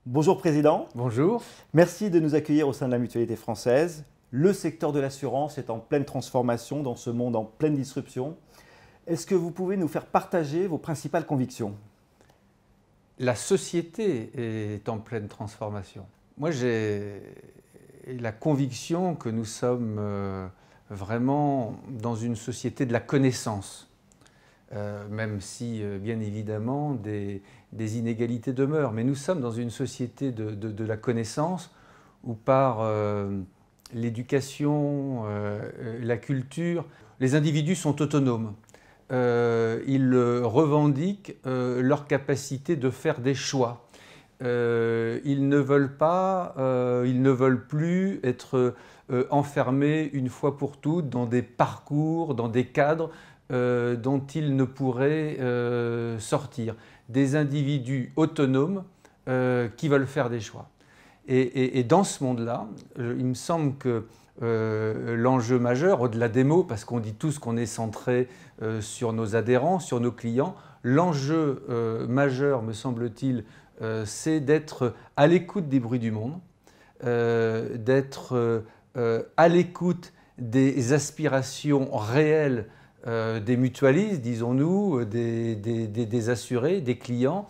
Bonjour Président, Bonjour. merci de nous accueillir au sein de la Mutualité française. Le secteur de l'assurance est en pleine transformation dans ce monde en pleine disruption. Est-ce que vous pouvez nous faire partager vos principales convictions? La société est en pleine transformation. Moi, j'ai la conviction que nous sommes vraiment dans une société de la connaissance, même si, bien évidemment, des inégalités demeurent. Mais nous sommes dans une société de la connaissance où par l'éducation, la culture, les individus sont autonomes. Ils revendiquent leur capacité de faire des choix. Ils ne veulent plus être enfermés une fois pour toutes dans des parcours, dans des cadres dont ils ne pourraient sortir. Des individus autonomes qui veulent faire des choix. Et dans ce monde-là, il me semble que l'enjeu majeur, au-delà des mots, parce qu'on dit tous qu'on est centré sur nos adhérents, sur nos clients, l'enjeu majeur, me semble-t-il, c'est d'être à l'écoute des bruits du monde, d'être à l'écoute des aspirations réelles des mutualistes, disons-nous, des assurés, des clients,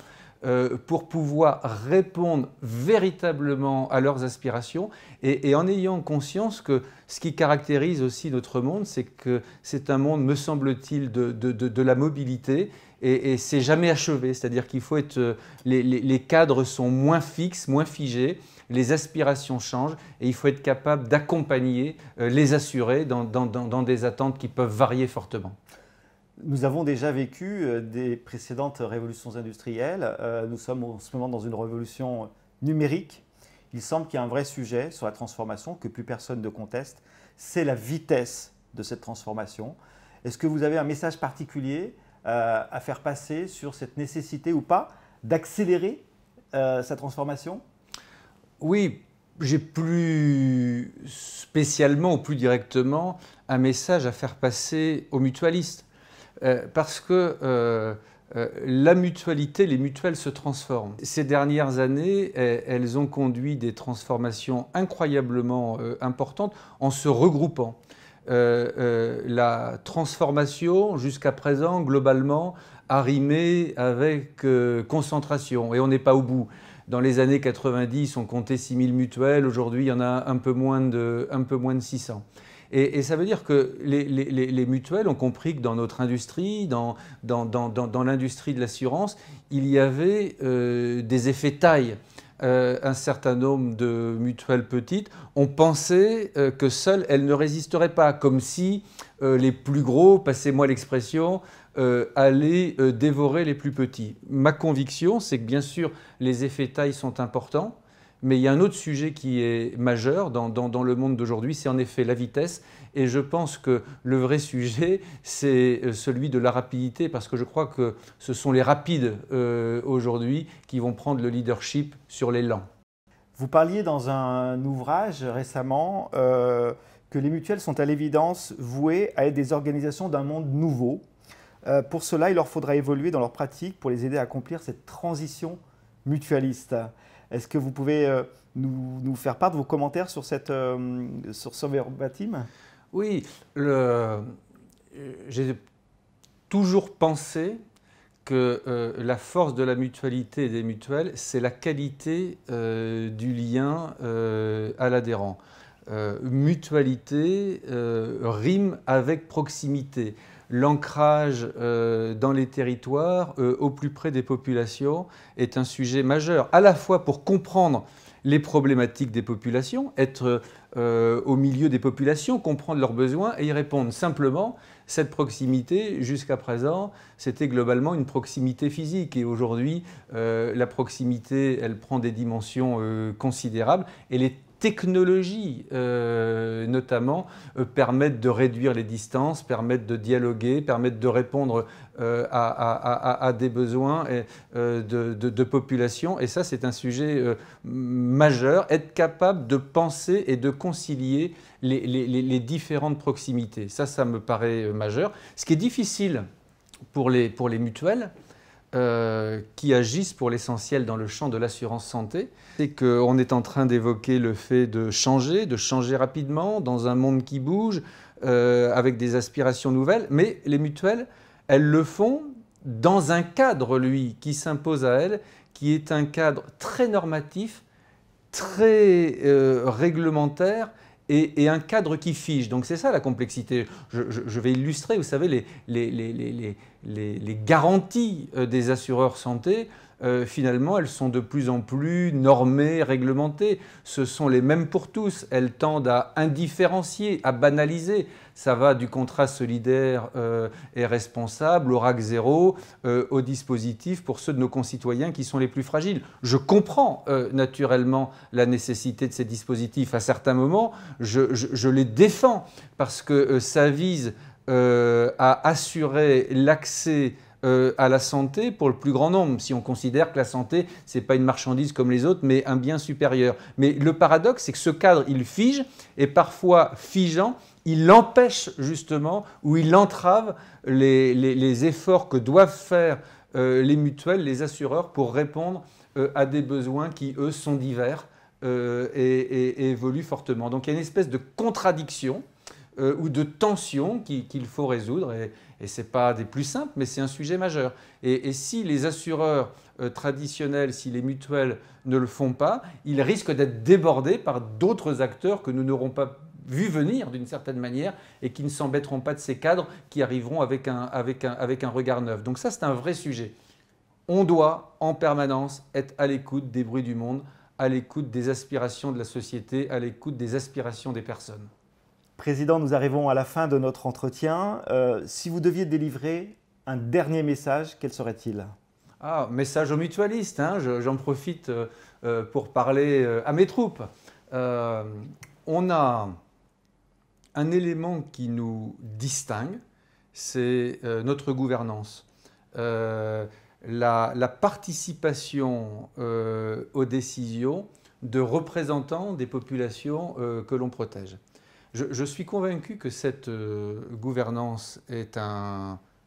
pour pouvoir répondre véritablement à leurs aspirations et en ayant conscience que ce qui caractérise aussi notre monde, c'est que c'est un monde, me semble-t-il, de la mobilité et c'est jamais achevé. C'est-à-dire qu'il faut être… Les cadres sont moins fixes, moins figés, les aspirations changent et il faut être capable d'accompagner les assurés dans des attentes qui peuvent varier fortement. Nous avons déjà vécu des précédentes révolutions industrielles. Nous sommes en ce moment dans une révolution numérique. Il semble qu'il y a un vrai sujet sur la transformation que plus personne ne conteste. C'est la vitesse de cette transformation. Est-ce que vous avez un message particulier à faire passer sur cette nécessité ou pas d'accélérer sa transformation? Oui, j'ai plus spécialement ou plus directement un message à faire passer aux mutualistes. Parce que la mutualité, les mutuelles se transforment. Ces dernières années, elles ont conduit des transformations incroyablement importantes en se regroupant. La transformation, jusqu'à présent, globalement, a rimé avec concentration. Et on n'est pas au bout. Dans les années 90, on comptait 6000 mutuelles. Aujourd'hui, il y en a un peu moins de 600. Et ça veut dire que les mutuelles ont compris que dans notre industrie, dans l'industrie de l'assurance, il y avait des effets taille. Un certain nombre de mutuelles petites, on pensait que seules elles ne résisteraient pas, comme si les plus gros, passez-moi l'expression, allaient dévorer les plus petits. Ma conviction, c'est que bien sûr, les effets taille sont importants, mais il y a un autre sujet qui est majeur dans le monde d'aujourd'hui, c'est en effet la vitesse. Et je pense que le vrai sujet, c'est celui de la rapidité, parce que je crois que ce sont les rapides aujourd'hui qui vont prendre le leadership sur les lents. Vous parliez dans un ouvrage récemment que les mutuelles sont à l'évidence vouées à être des organisations d'un monde nouveau. Pour cela, il leur faudra évoluer dans leur pratique pour les aider à accomplir cette transition mutualiste. Est-ce que vous pouvez nous faire part de vos commentaires sur ce verbatim? Oui, j'ai toujours pensé que la force de la mutualité et des mutuelles, c'est la qualité du lien à l'adhérent. Mutualité rime avec proximité. L'ancrage dans les territoires, au plus près des populations, est un sujet majeur, à la fois pour comprendre les problématiques des populations, être au milieu des populations, comprendre leurs besoins et y répondre. Simplement, cette proximité, jusqu'à présent, c'était globalement une proximité physique. Et aujourd'hui, la proximité, elle prend des dimensions considérables. Et les technologies, notamment, permettent de réduire les distances, permettent de dialoguer, permettent de répondre à des besoins de population. Et ça, c'est un sujet majeur, être capable de penser et de concilier les différentes proximités. Ça me paraît majeur. Ce qui est difficile pour les mutuelles, qui agissent pour l'essentiel dans le champ de l'assurance santé. C'est qu'on est en train d'évoquer le fait de changer rapidement dans un monde qui bouge, avec des aspirations nouvelles, mais les mutuelles, elles le font dans un cadre, lui, qui s'impose à elles, qui est un cadre très normatif, très réglementaire, et un cadre qui fige. Donc c'est ça la complexité. Je vais illustrer, vous savez, les garanties des assureurs santé, finalement, elles sont de plus en plus normées, réglementées. Ce sont les mêmes pour tous. Elles tendent à indifférencier, à banaliser. Ça va du contrat solidaire et responsable au RAC 0, au dispositif pour ceux de nos concitoyens qui sont les plus fragiles. Je comprends naturellement la nécessité de ces dispositifs. À certains moments, je les défends parce que ça vise à assurer l'accès à la santé pour le plus grand nombre, si on considère que la santé, ce n'est pas une marchandise comme les autres, mais un bien supérieur. Mais le paradoxe, c'est que ce cadre, il fige, et parfois figeant, il empêche justement, ou il entrave les efforts que doivent faire les mutuelles, les assureurs, pour répondre à des besoins qui, eux, sont divers et évoluent fortement. Donc il y a une espèce de contradiction ou de tension qu'il faut résoudre. Et ce n'est pas des plus simples, mais c'est un sujet majeur. Et si les assureurs traditionnels, si les mutuelles ne le font pas, ils risquent d'être débordés par d'autres acteurs que nous n'aurons pas vu venir d'une certaine manière et qui ne s'embêteront pas de ces cadres qui arriveront avec un regard neuf. Donc ça, c'est un vrai sujet. On doit en permanence être à l'écoute des bruits du monde, à l'écoute des aspirations de la société, à l'écoute des aspirations des personnes. Président, nous arrivons à la fin de notre entretien. Si vous deviez délivrer un dernier message, quel serait-il? Ah, message aux mutualistes, hein, j'en profite pour parler à mes troupes. On a un élément qui nous distingue, c'est notre gouvernance. La participation aux décisions de représentants des populations que l'on protège. Je suis convaincu que cette gouvernance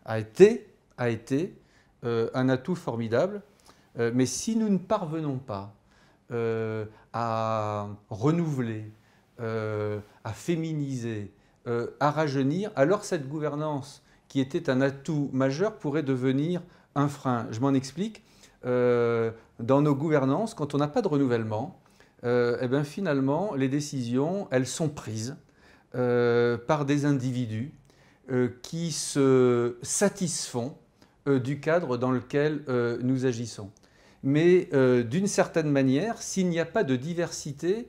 a été un atout formidable, mais si nous ne parvenons pas à renouveler, à féminiser, à rajeunir, alors cette gouvernance qui était un atout majeur pourrait devenir un frein. Je m'en explique. Dans nos gouvernances, quand on n'a pas de renouvellement, eh bien finalement, les décisions, elles sont prises par des individus qui se satisfont du cadre dans lequel nous agissons. Mais d'une certaine manière, s'il n'y a pas de diversité,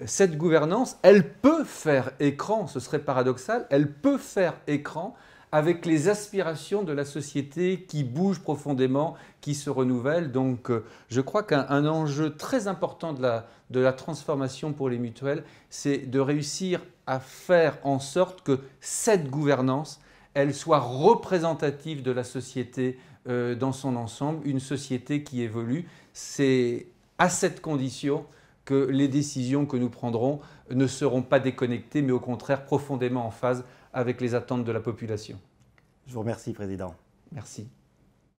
cette gouvernance, elle peut faire écran, ce serait paradoxal, elle peut faire écran avec les aspirations de la société qui bouge profondément, qui se renouvelle. Donc je crois qu'un enjeu très important de la transformation pour les mutuelles, c'est de réussir à faire en sorte que cette gouvernance, elle soit représentative de la société dans son ensemble, une société qui évolue. C'est à cette condition que les décisions que nous prendrons ne seront pas déconnectées, mais au contraire profondément en phase avec les attentes de la population. Je vous remercie, Président. Merci.